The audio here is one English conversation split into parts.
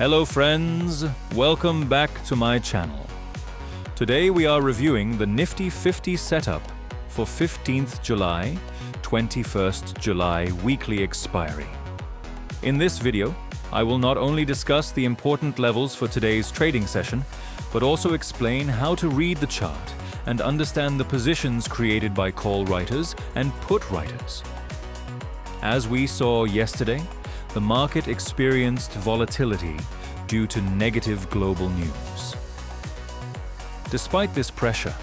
Hello friends, welcome back to my channel. Today we are reviewing the Nifty 50 setup for 15th July, 21st July weekly expiry. In this video, I will not only discuss the important levels for today's trading session, but also explain how to read the chart and understand the positions created by call writers and put writers. As we saw yesterday, the market experienced volatility due to negative global news. Despite this pressure,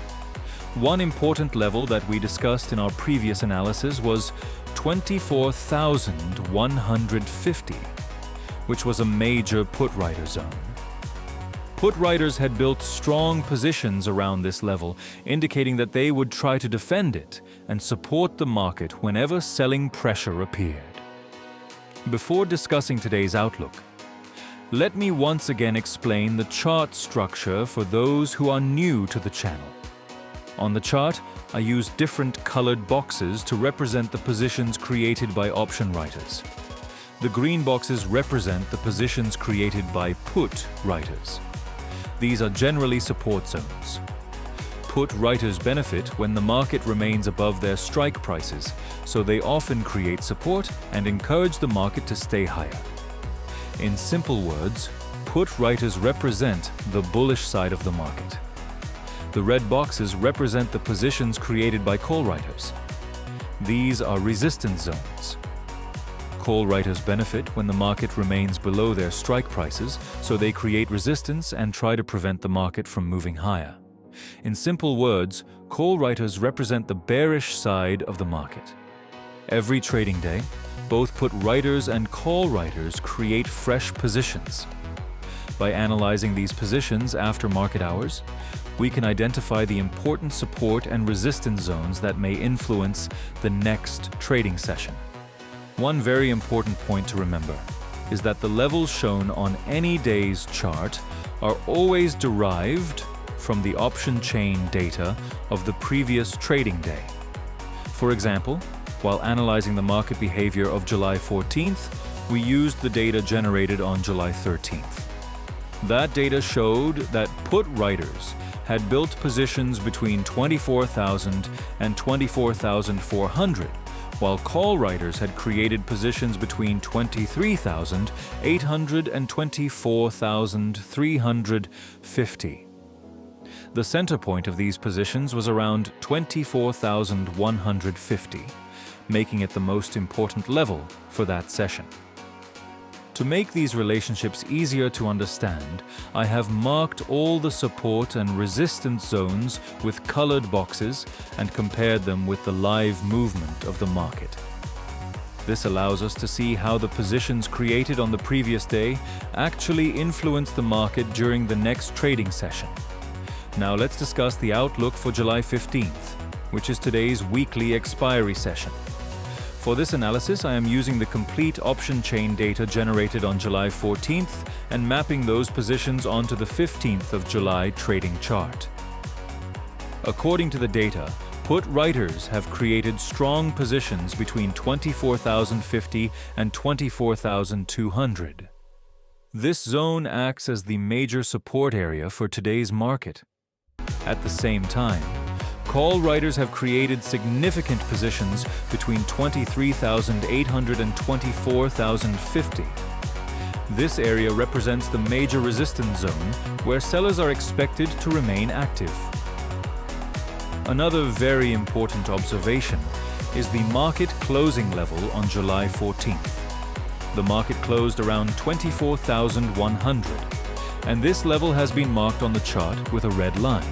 one important level that we discussed in our previous analysis was 24,150, which was a major put writer zone. Put writers had built strong positions around this level, indicating that they would try to defend it and support the market whenever selling pressure appeared. Before discussing today's outlook, let me once again explain the chart structure for those who are new to the channel. On the chart, I use different colored boxes to represent the positions created by option writers. The green boxes represent the positions created by put writers. These are generally support zones. Put writers benefit when the market remains above their strike prices, so they often create support and encourage the market to stay higher. In simple words, put writers represent the bullish side of the market. The red boxes represent the positions created by call writers. These are resistance zones. Call writers benefit when the market remains below their strike prices, so they create resistance and try to prevent the market from moving higher. In simple words, call writers represent the bearish side of the market. Every trading day, both put writers and call writers create fresh positions. By analyzing these positions after market hours, we can identify the important support and resistance zones that may influence the next trading session. One very important point to remember is that the levels shown on any day's chart are always derived from the option chain data of the previous trading day. For example, while analyzing the market behavior of July 14th, we used the data generated on July 13th. That data showed that put writers had built positions between 24,000 and 24,400, while call writers had created positions between 23,800 and 24,350. The center point of these positions was around 24,150, making it the most important level for that session. To make these relationships easier to understand, I have marked all the support and resistance zones with colored boxes and compared them with the live movement of the market. This allows us to see how the positions created on the previous day actually influence the market during the next trading session. Now let's discuss the outlook for July 15th, which is today's weekly expiry session. For this analysis, I am using the complete option chain data generated on July 14th and mapping those positions onto the 15th of July trading chart. According to the data, put writers have created strong positions between 24,050 and 24,200. This zone acts as the major support area for today's market. At the same time, call writers have created significant positions between 23,800 and 24,050. This area represents the major resistance zone where sellers are expected to remain active. Another very important observation is the market closing level on July 14th. The market closed around 24,100, and this level has been marked on the chart with a red line.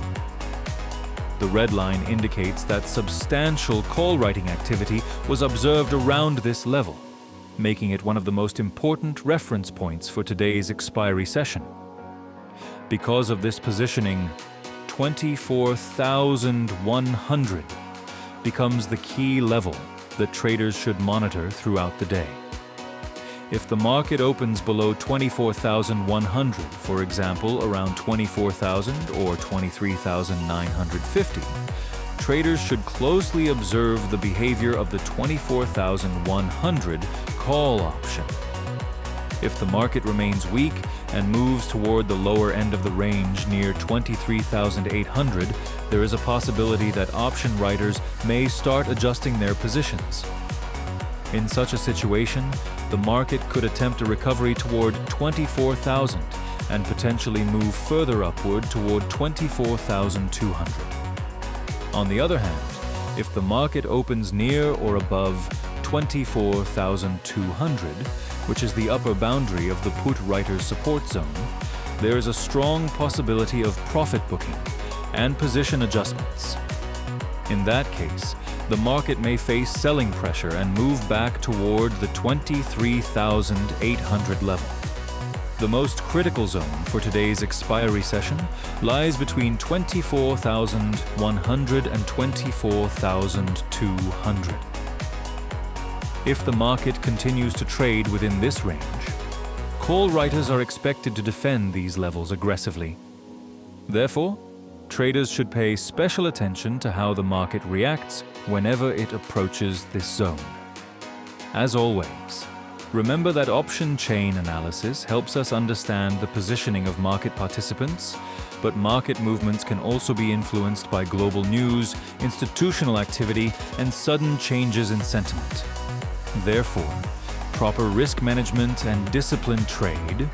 The red line indicates that substantial call writing activity was observed around this level, making it one of the most important reference points for today's expiry session. Because of this positioning, 24,100 becomes the key level that traders should monitor throughout the day. If the market opens below 24,100, for example, around 24,000 or 23,950, traders should closely observe the behavior of the 24,100 call option. If the market remains weak, and moves toward the lower end of the range near 23,800, there is a possibility that option writers may start adjusting their positions. In such a situation, the market could attempt a recovery toward 24,000 and potentially move further upward toward 24,200. On the other hand, if the market opens near or above 24,200, which is the upper boundary of the put writer's support zone, there is a strong possibility of profit booking and position adjustments. In that case, the market may face selling pressure and move back toward the 23,800 level. The most critical zone for today's expiry session lies between 24,100 and 24,200. If the market continues to trade within this range, call writers are expected to defend these levels aggressively. Therefore, traders should pay special attention to how the market reacts whenever it approaches this zone. As always, remember that option chain analysis helps us understand the positioning of market participants, but market movements can also be influenced by global news, institutional activity, and sudden changes in sentiment. Therefore, proper risk management and disciplined trade